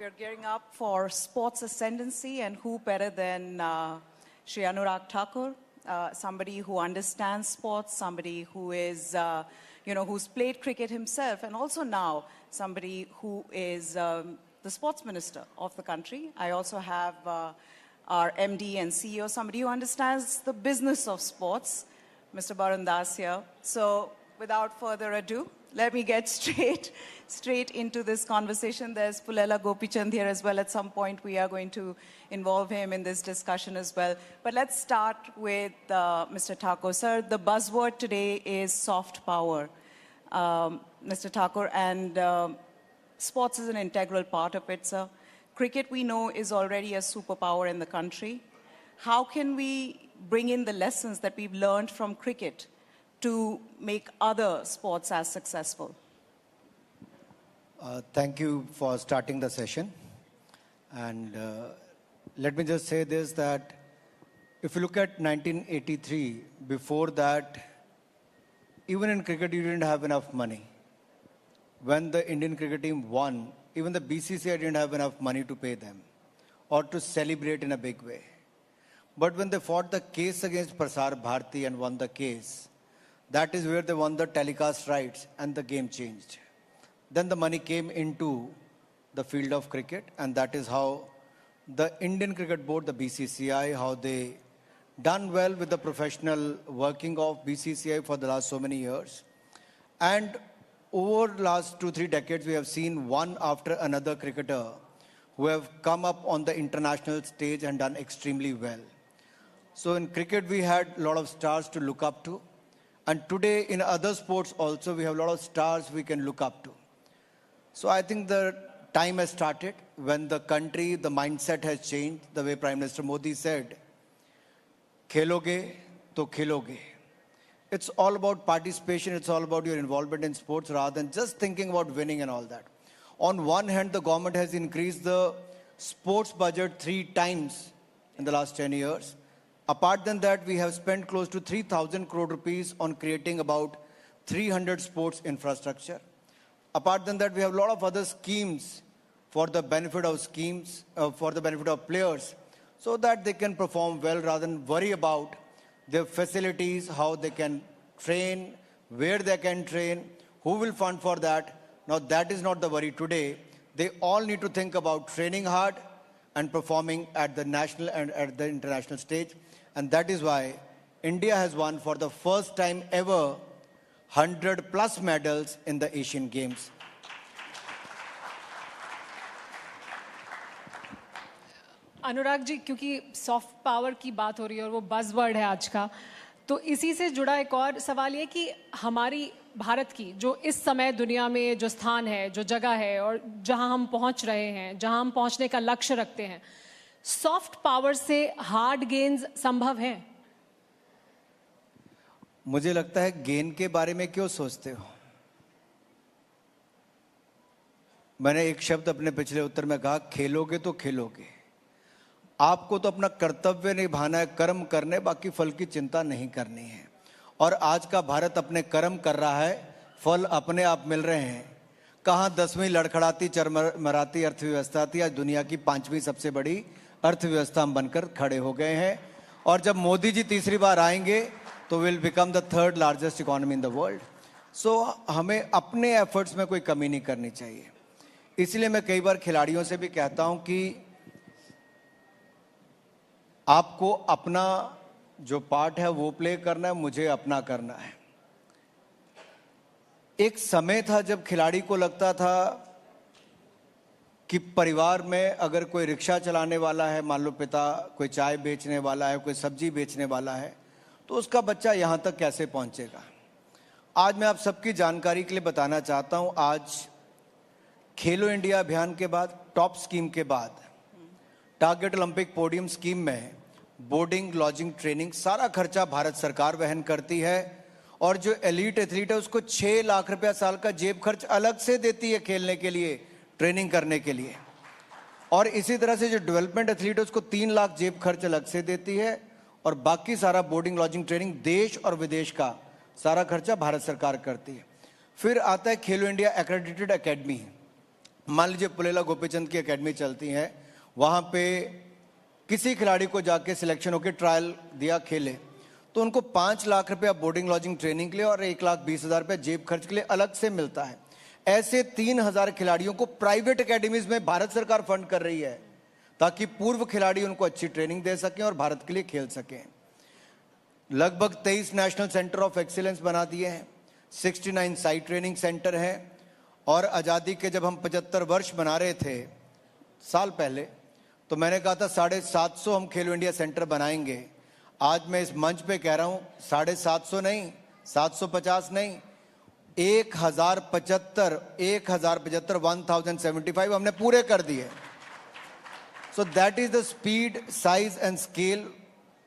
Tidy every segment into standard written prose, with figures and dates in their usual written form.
We are gearing up for sports ascendancy, and who better than Shri Anurag Thakur, somebody who understands sports, somebody who is, who's played cricket himself, and also now somebody who is the sports minister of the country. I also have our MD and CEO, somebody who understands the business of sports, Mr. Bharatvarsh here. So without further ado, let me get straight into this conversation. There's Pullela Gopichand here as well. At some point, we are going to involve him in this discussion as well. But let's start with Mr. Thakur. Sir, the buzzword today is soft power, Mr. Thakur, and sports is an integral part of it, sir. Cricket, we know, is already a superpower in the country. How can we bring in the lessons that we've learned from cricket to make other sports as successful? Thank you for starting the session. And let me just say this, that if you look at 1983, before that, even in cricket, you didn't have enough money. When the Indian cricket team won, even the BCCI didn't have enough money to pay them or to celebrate in a big way. But when they fought the case against Prasar Bharati and won the case, that is where they won the telecast rights and the game changed. Then the money came into the field of cricket, and that is how the Indian Cricket Board, the BCCI, how they done well with the professional working of BCCI for the last so many years. And over the last 2-3 decades, we have seen one after another cricketer who have come up on the international stage and done extremely well. So in cricket, we had a lot of stars to look up to. And today, in other sports also, we have a lot of stars we can look up to. So I think the time has started when the country, the mindset has changed, the way Prime Minister Modi said, "Kheloge to khiloge." It's all about participation, it's all about your involvement in sports rather than just thinking about winning and all that. On one hand, the government has increased the sports budget 3 times in the last 10 years. Apart than that, we have spent close to 3,000 crore rupees on creating about 300 sports infrastructure. Apart than that, we have a lot of other schemes for the benefit of players, so that they can perform well rather than worry about their facilities, how they can train, where they can train, who will fund for that. Now that is not the worry today. They all need to think about training hard and performing at the national and at the international stage. And that is why India has won for the first time ever 100+ medals in the Asian Games. Anurag ji, क्योंकि soft power की बात हो रही है और वो buzzword है आज का, तो इसी से जुड़ा एक और सवाल ये कि हमारी भारत की जो इस समय दुनिया में जो स्थान है, जो जगह है और जहां हम पहुंच रहे हैं, जहां हम पहुंचने का लक्ष्य रखते हैं, सॉफ्ट पावर से हार्ड गेन्स संभव है? मुझे लगता है गेन के बारे में क्यों सोचते हो? मैंने एक शब्द अपने पिछले उत्तर में कहा, खेलोगे तो खेलोगे। आपको तो अपना कर्तव्य निभाना है, कर्म करने, बाकी फल की चिंता नहीं करनी है। और आज का भारत अपने कर्म कर रहा है, फल अपने आप मिल रहे हैं। कहाँ 10वीं लड़खड़ाती चरमराती अर्थव्यवस्था थी, आज दुनिया की 5वीं सबसे बड़ी अर्थव्यवस्था हम बनकर खड़े हो गए हैं। और जब मोदी जी तीसरी बार आएंगे तो will become the 3rd largest economy in the world. So हमें अपने एफर्ट्स में कोई कमी नहीं करनी चाहिए। इसलिए मैं कई बार खिलाड़ियों से भी कहता हूं कि आपको अपना जो पार्ट है वो प्ले करना है, मुझे अपना करना है। एक समय था जब खिलाड़ी को लगता था कि परिवार में अगर कोई रिक्शा चलाने वाला है, मान लो पिता कोई चाय बेचने वाला है, कोई सब्जी बेचने वाला है, तो उसका बच्चा यहाँ तक कैसे पहुँचेगा। आज मैं आप सबकी जानकारी के लिए बताना चाहता हूँ, आज खेलो इंडिया अभियान के बाद, टॉप स्कीम के बाद, टारगेट ओलंपिक पोडियम स्कीम में बोर्डिंग, लॉजिंग, ट्रेनिंग सारा खर्चा भारत सरकार वहन करती है। और जो एलीट एथलीट है उसको 6 लाख रुपया साल का जेब खर्च अलग से देती है खेलने के लिए, ट्रेनिंग करने के लिए। और इसी तरह से जो डेवलपमेंट एथलीट है उसको 3 लाख जेब खर्च अलग से देती है। और बाकी सारा बोर्डिंग, लॉजिंग, ट्रेनिंग देश और विदेश का सारा खर्चा भारत सरकार करती है। फिर आता है खेलो इंडिया एक्रेडिटेड एकेडमी। मान लीजिए पुलेला गोपीचंद की एकेडमी चलती है, वहाँ पे किसी खिलाड़ी को जाके सिलेक्शन होकर ट्रायल दिया, खेले, तो उनको 5 लाख रुपया बोर्डिंग लॉजिंग ट्रेनिंग के लिए और 1,20,000 रुपया जेब खर्च के लिए अलग से मिलता है। ऐसे 3,000 खिलाड़ियों को प्राइवेट एकेडमीज में भारत सरकार फंड कर रही है ताकि पूर्व खिलाड़ी उनको अच्छी ट्रेनिंग दे सकें और भारत के लिए खेल सकें। लगभग 23 नेशनल सेंटर ऑफ एक्सीलेंस बना दिए हैं, 69 साइट ट्रेनिंग सेंटर हैं। और आज़ादी के जब हम 75 वर्ष मना रहे थे साल पहले, तो मैंने कहा था 750 हम खेलो इंडिया सेंटर बनाएंगे। आज मैं इस मंच पे कह रहा हूं 750 नहीं, 750 नहीं, 1075 1075 हमने पूरे कर दिए। So that is the speed, size and scale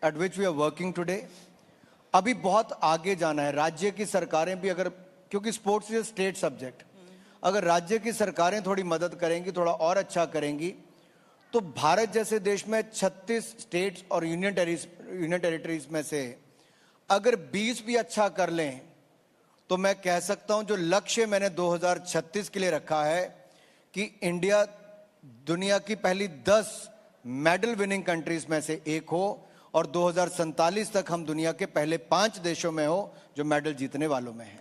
at which we are working today. अभी बहुत आगे जाना है। राज्य की सरकारें भी अगर, क्योंकि स्पोर्ट्स इज स्टेट सब्जेक्ट, अगर राज्य की सरकारें थोड़ी मदद करेंगी, थोड़ा और अच्छा करेंगी, तो भारत जैसे देश में 36 स्टेट्स और यूनियन टेरिटरीज में से अगर 20 भी अच्छा कर लें, तो मैं कह सकता हूं जो लक्ष्य मैंने 2036 के लिए रखा है कि इंडिया दुनिया की पहली 10 मेडल विनिंग कंट्रीज में से एक हो और 2047 तक हम दुनिया के पहले 5 देशों में हो जो मेडल जीतने वालों में हैं।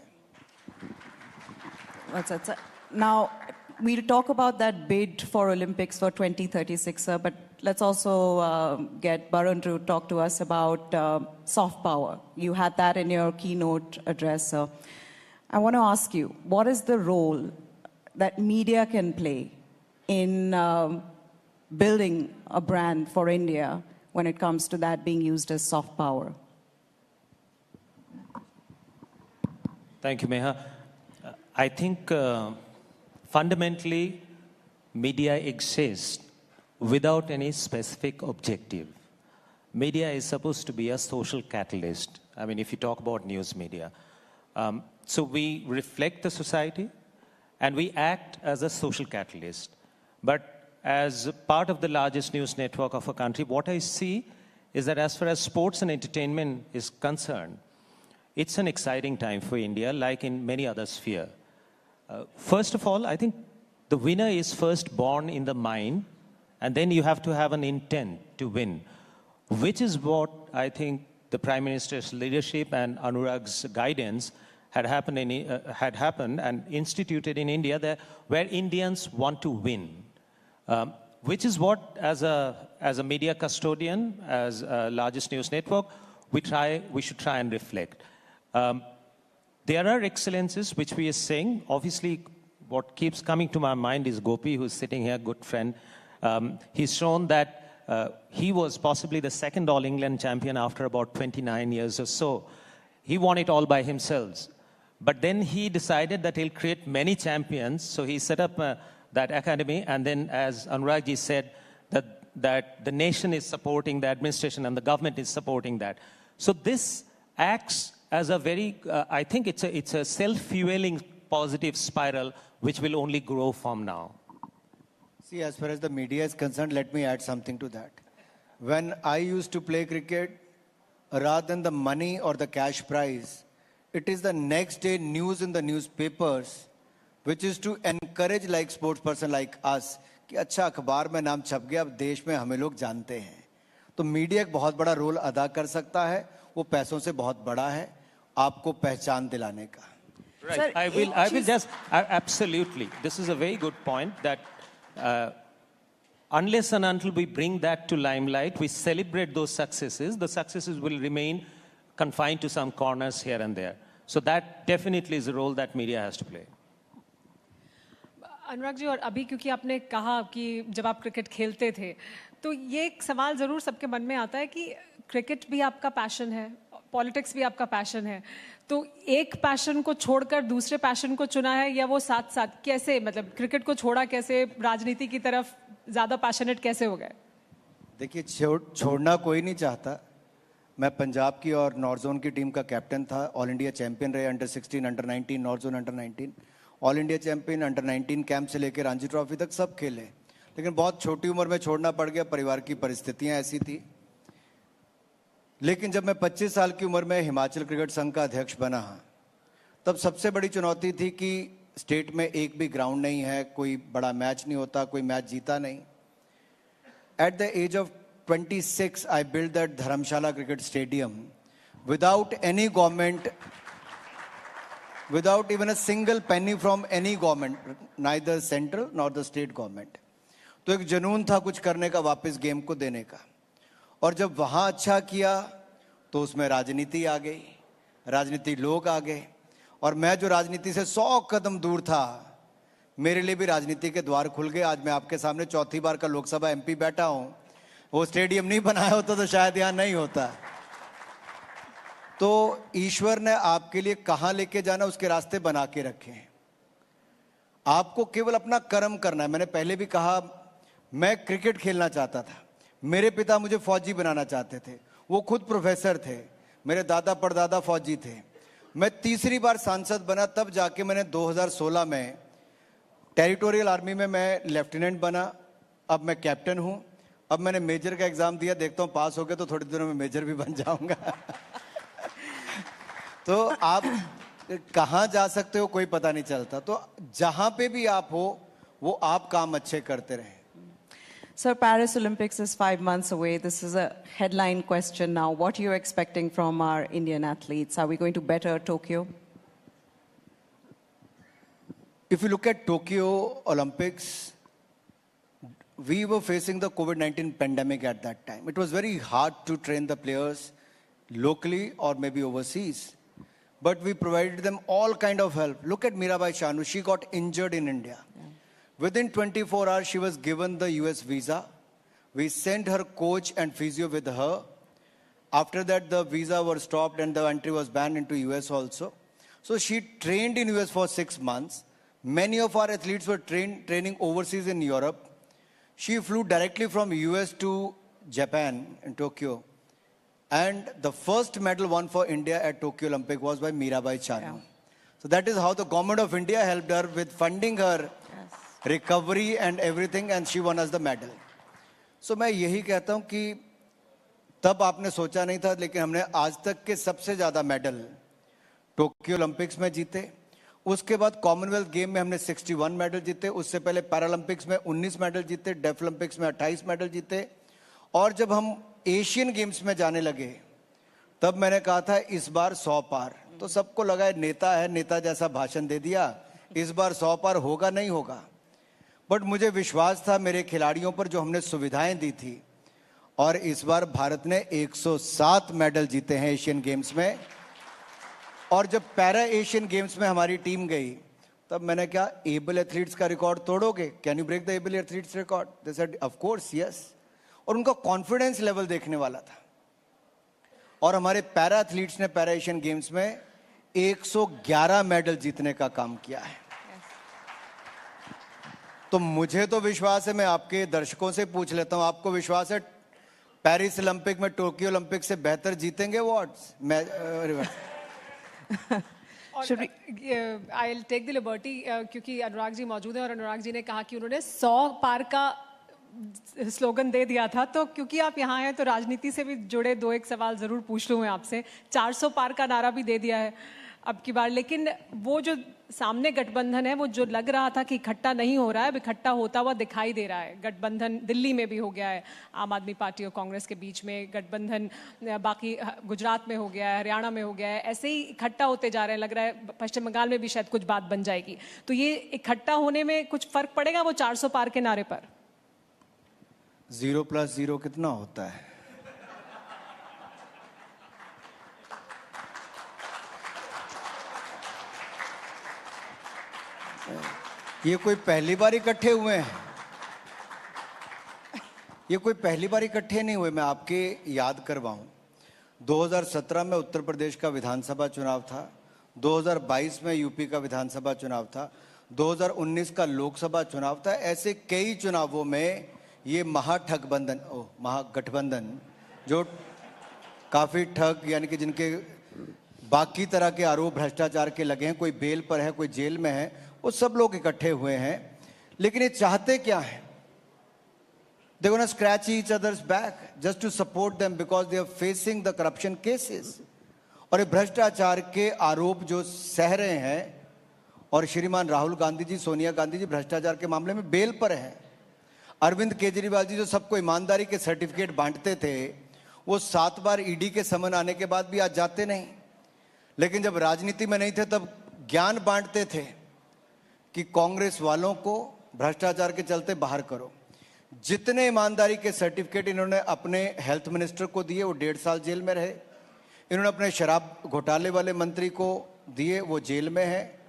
Now, we'll talk about that bid for Olympics for 2036, sir, but let's also get Barun to talk to us about soft power. You had that in your keynote address, sir. I want to ask you, what is the role that media can play in building a brand for India when it comes to that being used as soft power? Thank you, Meha. I think fundamentally, media exists without any specific objective. Media is supposed to be a social catalyst. I mean, if you talk about news media. So we reflect the society and we act as a social catalyst. But as part of the largest news network of a country, what I see is that as far as sports and entertainment is concerned, it's an exciting time for India, like in many other spheres. First of all, I think the winner is first born in the mind, and then you have to have an intent to win, which is what I think the Prime Minister's leadership and Anurag's guidance had happened and instituted in India, where Indians want to win, which is what, as a media custodian, as a largest news network, we should try and reflect. There are excellences which we are saying. Obviously, what keeps coming to my mind is Gopi, who's sitting here, good friend. He's shown that he was possibly the second All England champion after about 29 years or so. He won it all by himself. But then he decided that he'll create many champions. So he set up that academy. And then, as Anurag ji said, that the nation is supporting, the administration and the government is supporting that. So this acts as a very, I think it's a self-fueling positive spiral which will only grow from now. See, as far as the media is concerned, let me add something to that. When I used to play cricket, rather than the money or the cash prize, it is the next day news in the newspapers, which is to encourage like sports person like us, कि अच्छा अखबार में नाम छप गया, अब देश में हमें लोग जानते हैं। तो मीडिया एक बहुत बड़ा रोल अदा कर सकता है, वो पैसों से बहुत बड़ा है, आपको पहचान दिलाने का। Right. Sir, I will just, absolutely. This is a very good point that unless and until we bring that to limelight, we celebrate those successes, the successes will remain confined to some corners here and there. So that definitely is a role that media has to play. Anurag ji, और अभी क्योंकि आपने कहा कि जब आप cricket खेलते थे, तो ये एक सवाल ज़रूर सबके मन में आता है कि क्रिकेट भी आपका पैशन है, पॉलिटिक्स भी आपका पैशन है, तो एक पैशन को छोड़कर दूसरे पैशन को चुना है या वो साथ साथ कैसे, मतलब क्रिकेट को छोड़ा कैसे, राजनीति की तरफ ज़्यादा पैशनेट कैसे हो गए? देखिए, छोड़ना कोई नहीं चाहता। मैं पंजाब की और नॉर्थ जोन की टीम का कैप्टन था, ऑल इंडिया चैंपियन रहे, under 16, under 19, north zone under 19, all India champion, under 19 camp से लेकर रणजी ट्रॉफी तक सब खेले, लेकिन बहुत छोटी उम्र में छोड़ना पड़ गया, परिवार की परिस्थितियां ऐसी थी। लेकिन जब मैं 25 साल की उम्र में हिमाचल क्रिकेट संघ का अध्यक्ष बना, तब सबसे बड़ी चुनौती थी कि स्टेट में एक भी ग्राउंड नहीं है, कोई बड़ा मैच नहीं होता, कोई मैच जीता नहीं. At the age of 26, I built that Dharamshala Cricket Stadium without any government, without even a single penny from any government, neither central nor the state government. तो एक जुनून था कुछ करने का, वापस गेम को देने का. और जब वहाँ अच्छा किया तो उसमें राजनीति आ गई, राजनीति लोग आ गए. और मैं जो राजनीति से 100 कदम दूर था, मेरे लिए भी राजनीति के द्वार खुल गए. आज मैं आपके सामने चौथी बार का लोकसभा एमपी बैठा हूं. वो स्टेडियम नहीं बनाया होता तो शायद यहां नहीं होता. तो ईश्वर ने आपके लिए कहां लेके जाना, उसके रास्ते बना के रखे हैं. आपको केवल अपना कर्म करना है. मैंने पहले भी कहा, मैं क्रिकेट खेलना चाहता था. मेरे पिता मुझे फौजी बनाना चाहते थे, वो खुद प्रोफेसर थे. मेरे दादा परदादा फौजी थे. मैं तीसरी बार सांसद बना, तब जाके मैंने 2016 में टेरिटोरियल आर्मी में मैं लेफ्टिनेंट बना. अब मैं कैप्टन हूं. अब मैंने मेजर का एग्जाम दिया, देखता हूं पास हो गया तो थोड़ी दिनों में मेजर भी बन जाऊंगा. तो आप कहां जा सकते हो कोई पता नहीं चलता. तो जहां पे भी आप हो, वो आप काम अच्छे करते रहें. Sir, Paris Olympics is 5 months away. This is a headline question now. What are you expecting from our Indian athletes? Are we going to better Tokyo? If you look at Tokyo Olympics, we were facing the COVID-19 pandemic at that time. It was very hard to train the players locally or maybe overseas. But we provided them all kind of help. Look at Mirabai Chanu. She got injured in India. Yeah. Within 24 hours, she was given the US visa. We sent her coach and physio with her. After that, the visa was stopped and the entry was banned into US also. So she trained in US for 6 months. Many of our athletes were training overseas in Europe. She flew directly from US to Japan in Tokyo. And the first medal won for India at Tokyo Olympic was by Mirabai Chanu. Yeah. So that is how the government of India helped her with funding her recovery and everything, and she won us the medal. So मैं यही कहता हूँ कि तब आपने सोचा नहीं था, लेकिन हमने आज तक के सबसे ज़्यादा मेडल टोक्यो ओलंपिक्स में जीते. उसके बाद कॉमनवेल्थ गेम में हमने 61 मेडल जीते. उससे पहले पैरालंपिक्स में 19 मेडल जीते, डेफ ओलंपिक्स में 28 मेडल जीते. और जब हम एशियन गेम्स में जाने लगे, तब मैंने कहा था इस बार 100 पार. तो सबको लगा नेता है, नेता जैसा भाषण दे दिया, इस बार 100 पार होगा नहीं होगा. बट मुझे विश्वास था मेरे खिलाड़ियों पर, जो हमने सुविधाएं दी थी. और इस बार भारत ने 107 मेडल जीते हैं एशियन गेम्स में. और जब पैरा एशियन गेम्स में हमारी टीम गई, तब मैंने कहा एबल एथलीट्स का रिकॉर्ड तोड़ोगे? Can you break the able athletes record? They said of course yes. और उनका कॉन्फिडेंस लेवल देखने वाला था. और हमारे पैरा एथलीट्स ने पैरा एशियन गेम्स में 111 मेडल जीतने का काम किया है. तो मुझे तो विश्वास है, मैं आपके दर्शकों से पूछ लेता हूं, आपको विश्वास है पेरिस ओलंपिक में टोक्यो ओलंपिक से बेहतर जीतेंगे awards? I will take the liberty, क्योंकि अनुराग जी मौजूद हैं और अनुराग जी ने कहा कि उन्होंने 100 पार का स्लोगन दे दिया था. तो क्योंकि आप यहाँ हैं तो राजनीति से भी जुड़े 2-1 सवाल जरूर पूछ लूँ मैं आपसे. 400 पार का नारा भी दे दिया है अब की बार, लेकिन वो जो सामने गठबंधन है, वो जो लग रहा था कि इकट्ठा नहीं हो रहा है, अब इकट्ठा होता हुआ दिखाई दे रहा है. गठबंधन दिल्ली में भी हो गया है, आम आदमी पार्टी और कांग्रेस के बीच में. गठबंधन बाकी गुजरात में हो गया है, हरियाणा में हो गया है. ऐसे ही इकट्ठा होते जा रहे हैं. लग रहा है पश्चिम बंगाल में भी शायद कुछ बात बन जाएगी. तो ये इकट्ठा होने में कुछ फर्क पड़ेगा वो 400 पार के नारे पर? 0 + 0 कितना होता है? ये कोई पहली बार इकट्ठे हुए हैं? ये कोई पहली बार इकट्ठे नहीं हुए. मैं आपके याद करवाऊं, 2017 में उत्तर प्रदेश का विधानसभा चुनाव था, 2022 में यूपी का विधानसभा चुनाव था, 2019 का लोकसभा चुनाव था. ऐसे कई चुनावों में ये महागठबंधन जो काफी ठग, यानी कि जिनके बाकी तरह के आरोप भ्रष्टाचार के लगे हैं, कोई बेल पर है, कोई जेल में है, वो सब लोग इकट्ठे हुए हैं. लेकिन ये चाहते क्या है? They want to scratch each other's back just to support them because they are facing the corruption cases. और ये भ्रष्टाचार के आरोप जो सह रहे हैं, और श्रीमान राहुल गांधी जी, सोनिया गांधी जी भ्रष्टाचार के मामले में बेल पर हैं। अरविंद केजरीवाल जी जो सबको ईमानदारी के सर्टिफिकेट बांटते थे, वो 7 बार ईडी के समन आने के बाद भी आज जाते नहीं। लेकिन जब राजनीति में नहीं थे तब ज्ञान बांटते थे कि कांग्रेस वालों को भ्रष्टाचार के चलते बाहर करो। जितने ईमानदारी के सर्टिफिकेट इन्होंने अपने हेल्थ मिनिस्टर को दिए, वो 1.5 साल जेल में रहे। इन्होंने अपने शराब घोटाले वाले मंत्री को दिए, वो जेल में है।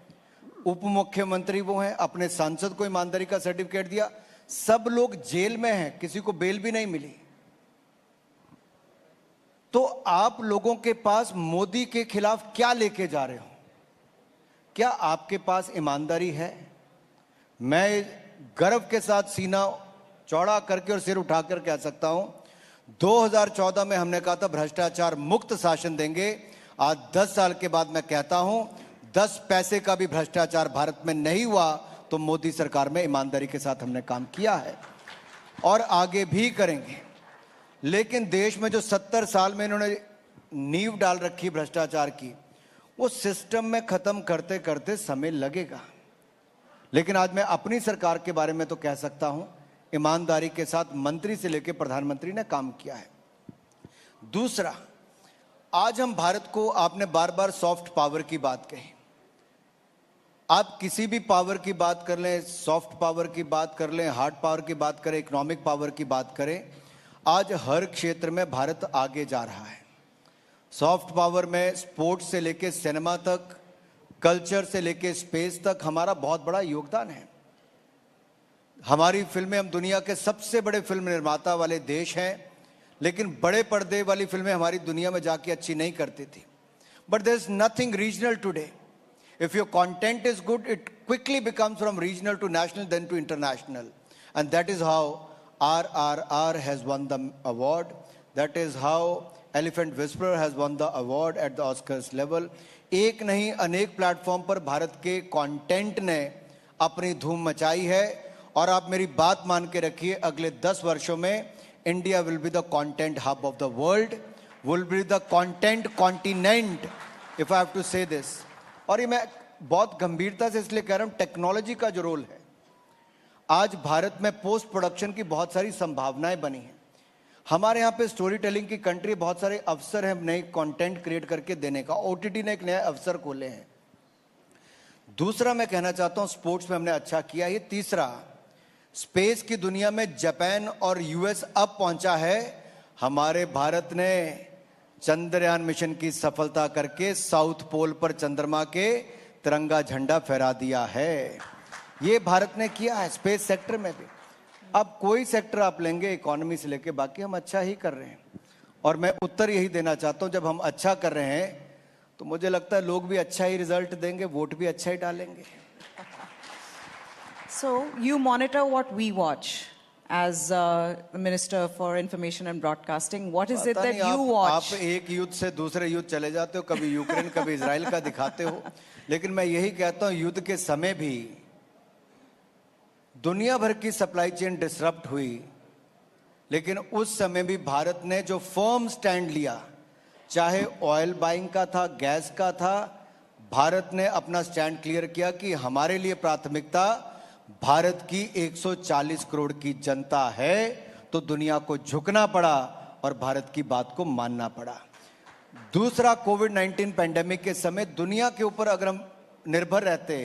उप मुख्यमंत्री वो हैं, अपने सांसद को ईमानदारी का सर्टिफिकेट दिया, सब लोग जेल में हैं, किसी को बेल भी नहीं मिली। तो आप लोगों के पास मोदी के खिलाफ क्या लेके जा रहे हो? क्या आपके पास ईमानदारी है? मैं गर्व के साथ सीना चौड़ा करके और सिर उठाकर कह सकता हूं, 2014 में हमने कहा था भ्रष्टाचार मुक्त शासन देंगे। आज 10 साल के बाद मैं कहता हूं 10 पैसे का भी भ्रष्टाचार भारत में नहीं हुआ, तो मोदी सरकार में ईमानदारी के साथ हमने काम किया है और आगे भी करेंगे। लेकिन देश में जो 70 साल में इन्होंने नींव डाल रखी भ्रष्टाचार की, वो सिस्टम में खत्म करते करते समय लगेगा। लेकिन आज मैं अपनी सरकार के बारे में तो कह सकता हूं, ईमानदारी के साथ मंत्री से लेकर प्रधानमंत्री ने काम किया है। दूसरा, आज हम भारत को, आपने बार बार सॉफ्ट पावर की बात कही। आप किसी भी पावर की बात कर लें, सॉफ्ट पावर की बात कर लें, हार्ड पावर की बात करें, इकोनॉमिक पावर की बात करें, आज हर क्षेत्र में भारत आगे जा रहा है। सॉफ्ट पावर में स्पोर्ट्स से लेके सिनेमा तक, कल्चर से लेके स्पेस तक हमारा बहुत बड़ा योगदान है। हमारी फिल्में, हम दुनिया के सबसे बड़े फिल्म निर्माता वाले देश हैं, लेकिन बड़े पर्दे वाली फिल्में हमारी दुनिया में जाके अच्छी नहीं करती थी। But there is nothing regional today. If your content is good, it quickly becomes from regional to national, then to international. And that is how RRR has won the award. That is how Elephant Whisperer has won the award at the Oscars level. एक नहीं अनेक platform पर भारत के content ने अपनी धूम मचाई है। और आप मेरी बात मान के रखिए, अगले 10 वर्षों में India will be the content hub of the world, will be the content continent, if I have to say this. और ये मैं बहुत गंभीरता से इसलिए कह रहा हूं, टेक्नोलॉजी का जो रोल है, आज भारत में पोस्ट प्रोडक्शन की बहुत सारी संभावनाएं बनी हैं। हमारे यहाँ पे स्टोरी टेलिंग की कंट्री, बहुत सारे अवसर हैं नए कंटेंट क्रिएट करके देने का। ओटीटी ने एक नया अवसर खोले हैं। दूसरा मैं कहना चाहता हूं, स्पोर्ट्स में हमने अच्छा किया। ये तीसरा, स्पेस की दुनिया में जापान और यूएस अब पहुंचा है। हमारे भारत ने चंद्रयान मिशन की सफलता करके साउथ पोल पर चंद्रमा के तिरंगा झंडा फहरा दिया है। ये भारत ने किया है स्पेस सेक्टर में भी। अब कोई सेक्टर आप लेंगे इकोनॉमी से लेके, बाकी हम अच्छा ही कर रहे हैं। और मैं उत्तर यही देना चाहता हूं, जब हम अच्छा कर रहे हैं तो मुझे लगता है लोग भी अच्छा ही रिजल्ट देंगे, वोट भी अच्छा ही डालेंगे। So you monitor what we watch as the Minister for Information and Broadcasting. What is it that you watch? आप एक युद्ध से दूसरे युद्ध चले जाते हो, कभी यूक्रेन कभी इजराइल का दिखाते हो। लेकिन मैं यही कहता हूं, युद्ध के समय भी दुनिया भर की सप्लाई चेन डिसरप्ट हुई, लेकिन उस समय भी भारत ने जो फर्म स्टैंड लिया, चाहे ऑयल बाइंग का था, गैस का था, भारत ने अपना स्टैंड क्लियर किया कि हमारे लिए प्राथमिकता भारत की 140 करोड़ की जनता है। तो दुनिया को झुकना पड़ा और भारत की बात को मानना पड़ा। दूसरा, कोविड-19 पैंडेमिक के समय दुनिया के ऊपर अगर हम निर्भर रहते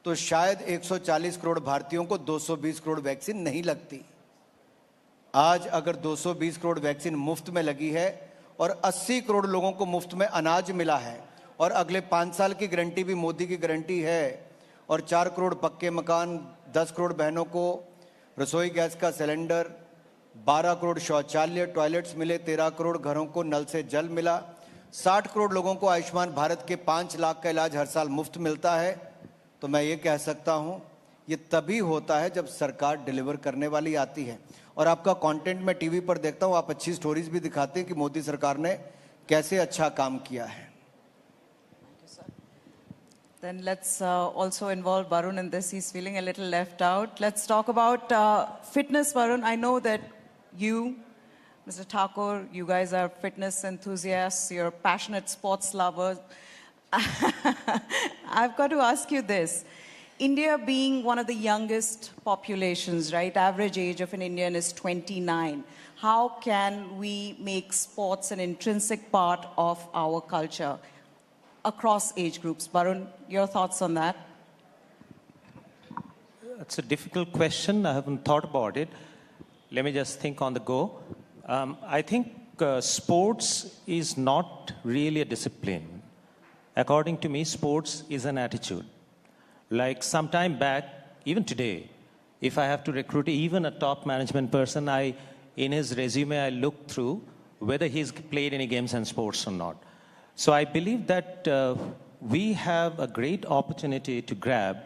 तो शायद 140 करोड़ भारतीयों को 220 करोड़ वैक्सीन नहीं लगती। आज अगर 220 करोड़ वैक्सीन मुफ्त में लगी है और 80 करोड़ लोगों को मुफ्त में अनाज मिला है, और अगले 5 साल की गारंटी भी मोदी की गारंटी है, और 4 करोड़ पक्के मकान, 10 करोड़ बहनों को रसोई गैस का सिलेंडर, 12 करोड़ शौचालय टॉयलेट्स मिले, 13 करोड़ घरों को नल से जल मिला, 60 करोड़ लोगों को आयुष्मान भारत के 5 लाख का इलाज हर साल मुफ्त मिलता है। तो मैं ये कह सकता हूँ, ये तभी होता है जब सरकार डिलीवर करने वाली आती है। और आपका कंटेंट मैं टीवी पर देखता हूँ, आप अच्छी स्टोरीज भी दिखाते हैं कि मोदी सरकार ने कैसे अच्छा काम किया है। Then let's also involve Varun in this. He's feeling a little left out. Let's talk about fitness, Varun. I know that you, Mr. Thakur, you guys are fitness enthusiasts. You're passionate sports lovers. I've got to ask you this. India being one of the youngest populations, right? Average age of an Indian is 29. How can we make sports an intrinsic part of our culture across age groups? Barun, your thoughts on that? It's a difficult question. I haven't thought about it. Let me just think on the go. I think sports is not really a discipline. According to me, sports is an attitude. Like some time back, even today, if I have to recruit even a top management person, in his resume, I look through whether he's played any games and sports or not. So I believe that we have a great opportunity to grab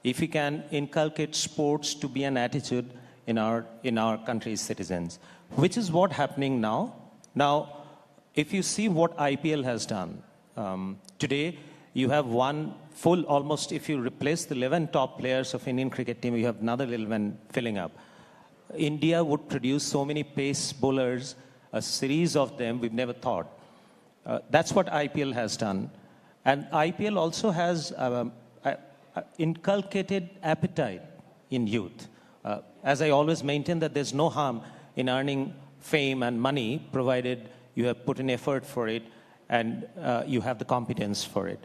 if we can inculcate sports to be an attitude in our country's citizens, which is what happening now. Now, if you see what IPL has done, today you have one full, almost if you replace the 11 top players of Indian cricket team, you have another 11 filling up. India would produce so many pace bowlers, a series of them we've never thought. That's what IPL has done. And IPL also has inculcated appetite in youth. As I always maintain that there's no harm in earning fame and money, provided you have put in effort for it and you have the competence for it.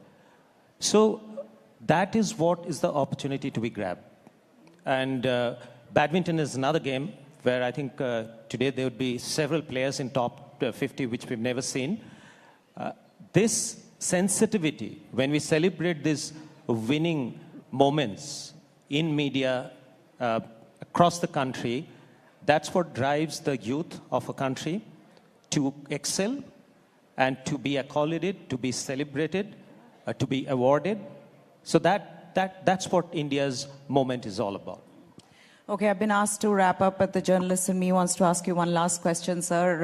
So that is what is the opportunity to be grabbed. And badminton is another game where I think today there would be several players in top 50 which we've never seen. This sensitivity, when we celebrate these winning moments in media across the country, that's what drives the youth of a country to excel and to be accolated, to be celebrated, to be awarded. So that's what India's moment is all about. Okay, I've been asked to wrap up, but the journalist in me wants to ask you one last question, sir.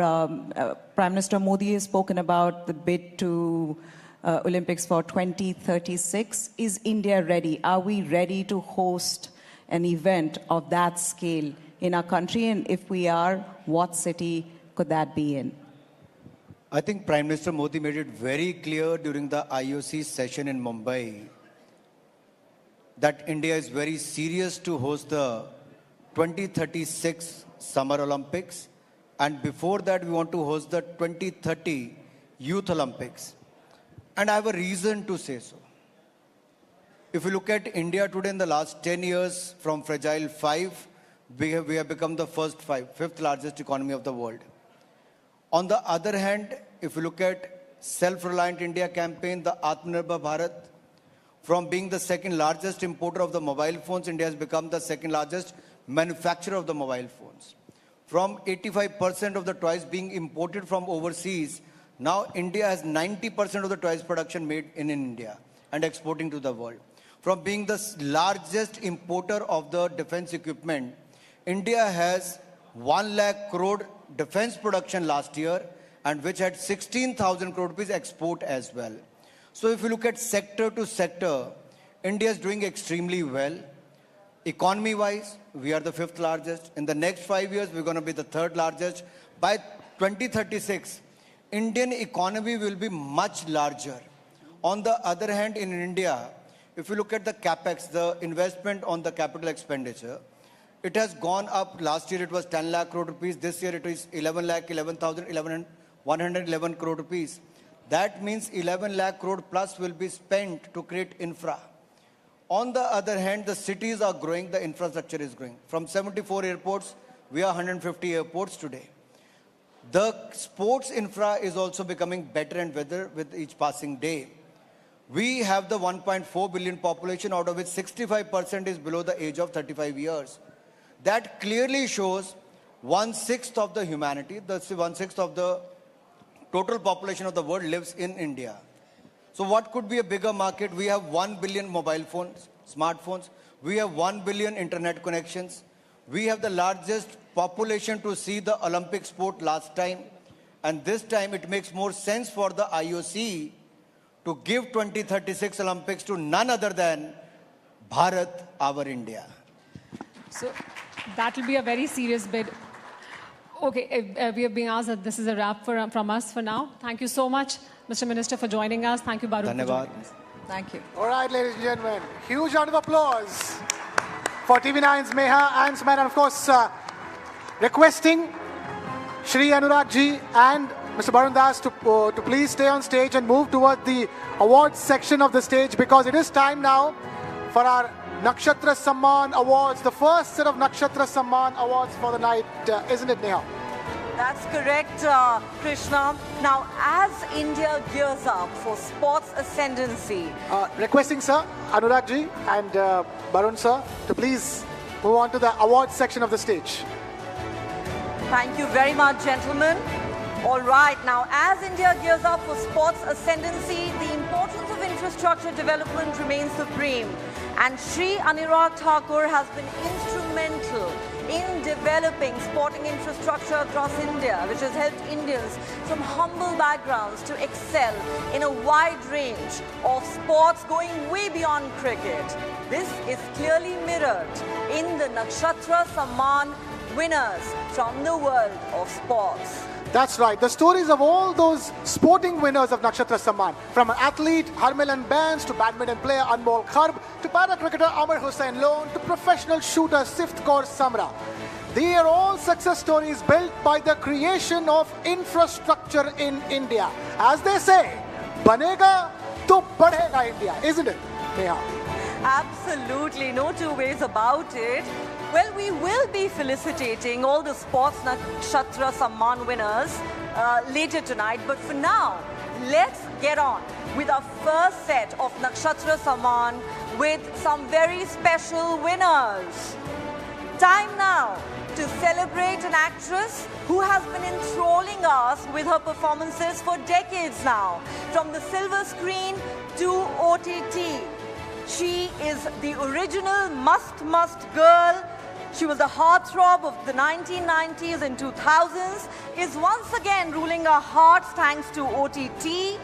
Prime Minister Modi has spoken about the bid to Olympics for 2036. Is India ready? Are we ready to host an event of that scale in our country? And if we are, what city could that be in? I think Prime Minister Modi made it very clear during the IOC session in Mumbai that India is very serious to host the 2036 Summer Olympics. And before that, we want to host the 2030 Youth Olympics. And I have a reason to say so. If you look at India today in the last 10 years, from fragile 5, we have become the fifth largest economy of the world. On the other hand, if you look at Self-Reliant India campaign, the Atmanirbhar Bharat, from being the second largest importer of the mobile phones, India has become the second largest manufacturer of the mobile phones. From 85% of the toys being imported from overseas, now India has 90% of the toys production made in India and exporting to the world. From being the largest importer of the defense equipment, India has 1 lakh crore defense production last year, and which had 16,000 crore rupees export as well. So if you look at sector to sector, India is doing extremely well. Economy-wise, we are the 5th largest. In the next 5 years, we're going to be the 3rd largest. By 2036, Indian economy will be much larger. On the other hand, in India, if you look at the capex, the investment on the capital expenditure, it has gone up. Last year it was 10 lakh crore rupees. This year it is 111 crore rupees. That means 11 lakh crore plus will be spent to create infra. On the other hand, the cities are growing, the infrastructure is growing. From 74 airports, we are 150 airports today. The sports infra is also becoming better and better with each passing day. We have the 1.4 billion population, out of which 65% is below the age of 35 years. That clearly shows 1/6 of the humanity, that's 1/6 of the total population of the world lives in India. So what could be a bigger market? We have 1 billion mobile phones, smartphones. We have 1 billion internet connections. We have the largest population to see the Olympic sport last time. And this time it makes more sense for the IOC to give 2036 Olympics to none other than Bharat, our India. So that will be a very serious bid. Okay, we have been asked that this is a wrap from us for now. Thank you so much. Mr. Minister, for joining us. Thank you, Barun, for Dhanyavad. joining us. Thank you. All right, ladies and gentlemen, huge round of applause for TV9's Meha and Suman, and of course, requesting Shri Anurag ji and Mr. Barun Das to please stay on stage and move toward the awards section of the stage, because it is time now for our Nakshatra Saman Awards, the first set of Nakshatra Saman Awards for the night, isn't it, Neha? That's correct, Krishna. Now, as India gears up for sports ascendancy, Requesting, sir, Anurag ji and Barun sir, to please move on to the awards section of the stage. thank you very much, gentlemen. All right, now, as India gears up for sports ascendancy, the importance of infrastructure development remains supreme. And Shri Anurag Thakur has been instrumental in developing sporting infrastructure across India, which has helped Indians from humble backgrounds to excel in a wide range of sports going way beyond cricket. This is clearly mirrored in the Nakshatra Saman winners from the world of sports. That's right. The stories of all those sporting winners of Nakshatra Saman, from an athlete, Harmilan Bands, to badminton player Anmol Kharb, to para-cricketer Amar Hussain Lone, to professional shooter Sift Kaur Samra. They are all success stories built by the creation of infrastructure in India. As they say, banega to badhega India, isn't it, Neha? Absolutely, no two ways about it. Well, we will be felicitating all the sports Nakshatra Saman winners later tonight. But for now, let's get on with our first set of Nakshatra Saman with some very special winners. Time now to celebrate an actress who has been enthralling us with her performances for decades now. From the silver screen to OTT. She is the original must girl. She was the heartthrob of the 1990s and 2000s, is once again ruling our hearts thanks to OTT.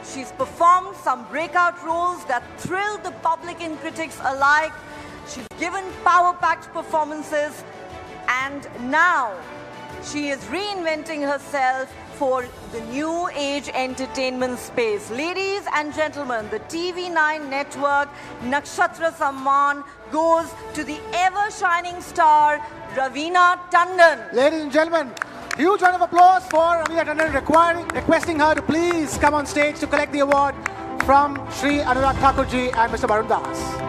She's performed some breakout roles that thrilled the public and critics alike. She's given power-packed performances, and now she is reinventing herself for the new age entertainment space. Ladies and gentlemen, the TV9 network Nakshatra Saman goes to the ever-shining star, Raveena Tandon. Ladies and gentlemen, huge round of applause for Raveena Tandon, requesting her to please come on stage to collect the award from Shri Anurag Thakur ji and Mr. Barun Das.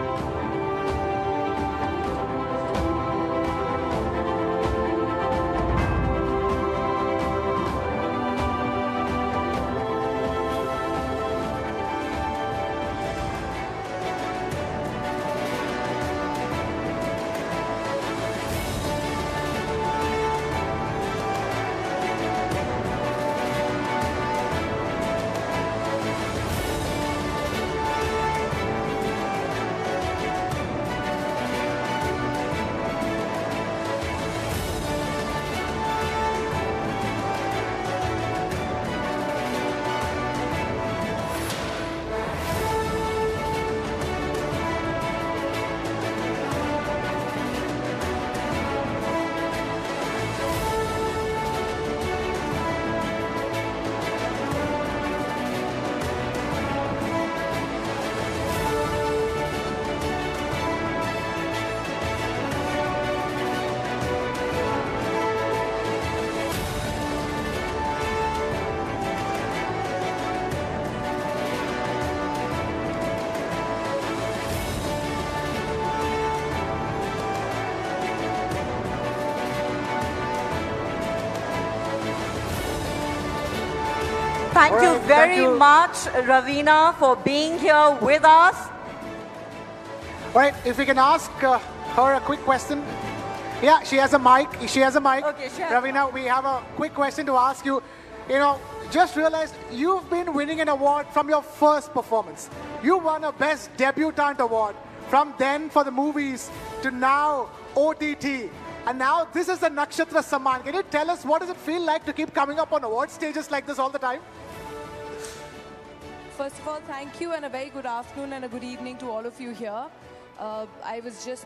Thank you very much, Raveena, for being here with us. All right, if we can ask her a quick question. Yeah, she has a mic. She has a mic. Okay, sure. Raveena, we have a quick question to ask you. You know, just realized you've been winning an award from your first performance. You won a Best Debutante award. From then for the movies to now OTT. And now this is the Nakshatra Saman. Can you tell us what does it feel like to keep coming up on award stages like this all the time? First of all, thank you and a very good afternoon and a good evening to all of you here. I was just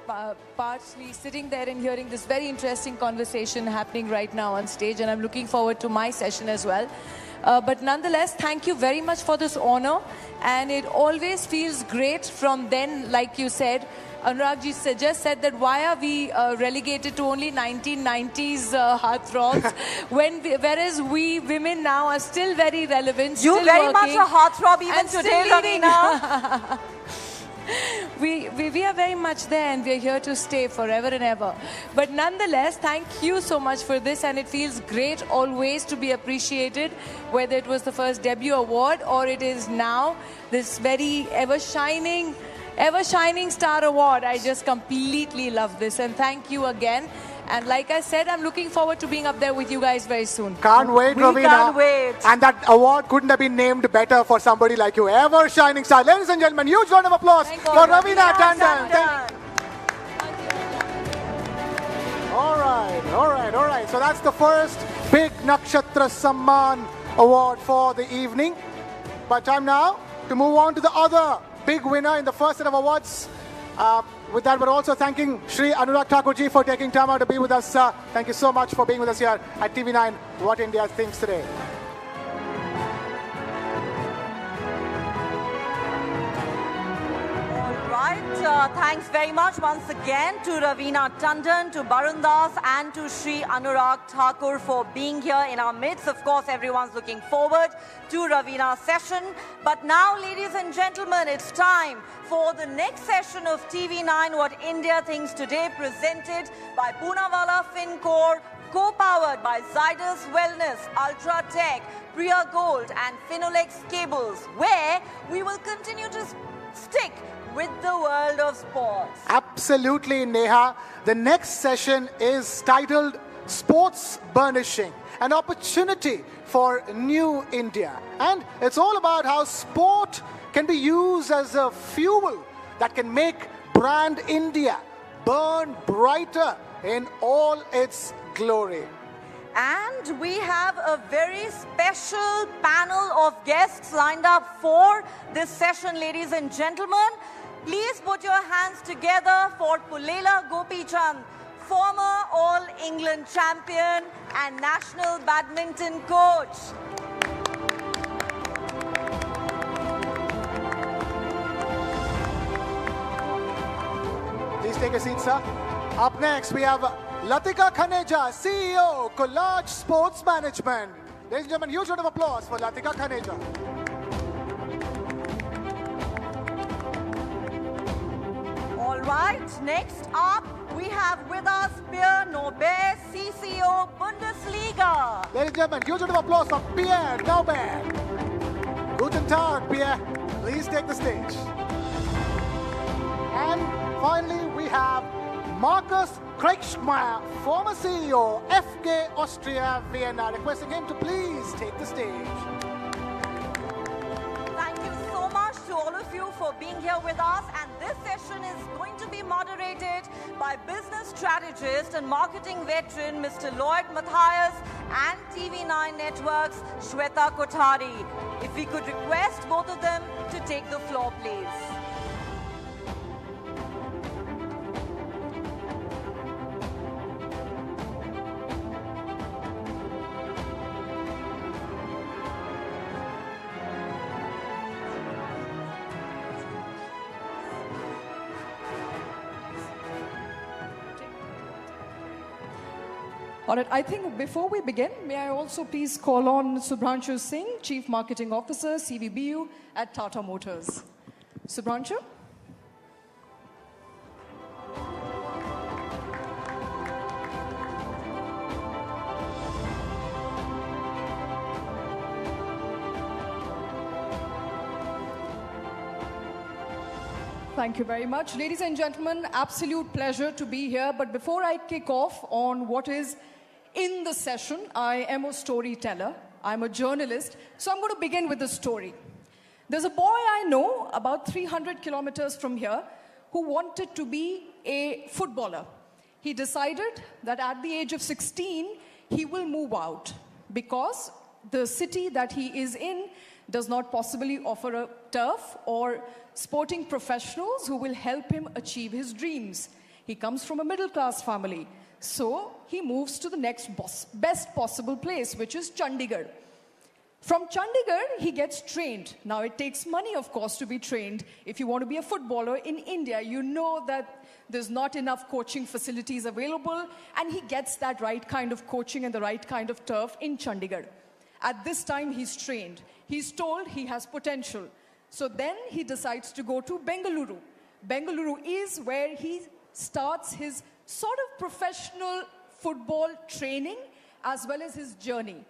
partially sitting there and hearing this very interesting conversation happening right now on stage, and I'm looking forward to my session as well. But nonetheless, thank you very much for this honor. And it always feels great from then, like you said. Anurag ji just said that why are we relegated to only 1990s heartthrobs whereas we women now are still very relevant. You still very working, much a heartthrob even still today, leading. Ravina. We are very much there and we are here to stay forever and ever. But nonetheless, thank you so much for this, and it feels great always to be appreciated, whether it was the first debut award or it is now this very ever-shining star award. I just completely love this, and thank you again. And like I said, I'm looking forward to being up there with you guys very soon. Can't wait, Ravina. We can't wait. And that award couldn't have been named better for somebody like you. Ever shining star. Ladies and gentlemen, huge round of applause for Ravina Tandon. All right. So that's the first big Nakshatra Saman award for the evening. But time now to move on to the other big winner in the first set of awards. With that, we're also thanking Shri Anurag Thakur ji for taking time out to be with us. Thank you so much for being with us here at TV9, What India Thinks Today. Thanks very much once again to Ravina Tandon, to Barun Das and to Shri Anurag Thakur for being here in our midst. Of course, everyone's looking forward to Ravina's session. But now, ladies and gentlemen, it's time for the next session of TV9 What India Thinks Today, presented by Poonawalla FinCorp, co-powered by Zydus Wellness, Ultra Tech, Priya Gold and Finolex Cables, where we will continue to stick with the world of sports. Absolutely, Neha. The next session is titled Sports Burnishing, an opportunity for new India. And it's all about how sport can be used as a fuel that can make brand India burn brighter in all its glory. And we have a very special panel of guests lined up for this session, ladies and gentlemen. Please put your hands together for Pulela Gopichand, former All-England champion and national badminton coach. Please take a seat, sir. Up next, we have Latika Khaneja, CEO, Collage Sports Management. Ladies and gentlemen, huge round of applause for Latika Khaneja. All right, next up, we have with us Pierre Norbert, CCO, Bundesliga. Ladies and gentlemen, huge round of applause for Pierre Norbert. Guten Tag, Pierre. Please take the stage. And finally, we have Markus Kreischmeyer, former CEO, FK Austria Vienna, requesting him to please take the stage. Thank you so much to all of you for being here with us, and this session is going to be moderated by business strategist and marketing veteran Mr. Lloyd Matthias and TV9 Networks Shweta Kothari. If we could request both of them to take the floor, please. All right, I think before we begin, may I also please call on Subhranshu Singh, Chief Marketing Officer, CVBU at Tata Motors. Subhranshu? Thank you very much. Ladies and gentlemen, absolute pleasure to be here. But before I kick off on what is in the session, I am a storyteller. I'm a journalist. So I'm going to begin with a story. There's a boy I know about 300 kilometers from here who wanted to be a footballer. He decided that at the age of 16, he will move out because the city that he is in does not possibly offer a turf or sporting professionals who will help him achieve his dreams. He comes from a middle-class family. So he moves to the next best possible place, which is Chandigarh. From Chandigarh, he gets trained. Now, it takes money, of course, to be trained. If you want to be a footballer in India, you know that there's not enough coaching facilities available, and he gets that right kind of coaching and the right kind of turf in Chandigarh. At this time, he's trained. He's told he has potential. So then he decides to go to Bengaluru. Bengaluru is where he starts his sort of professional football training as well as his journey.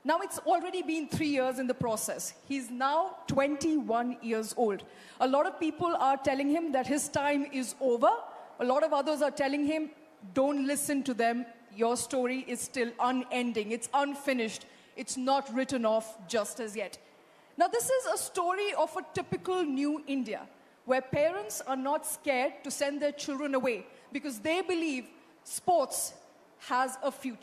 Now, it's already been 3 years in the process. He's now 21 years old. A lot of people are telling him that his time is over. A lot of others are telling him, don't listen to them. Your story is still unending. It's unfinished. It's not written off just as yet. Now, this is a story of a typical new India, where parents are not scared to send their children away because they believe sports has a future.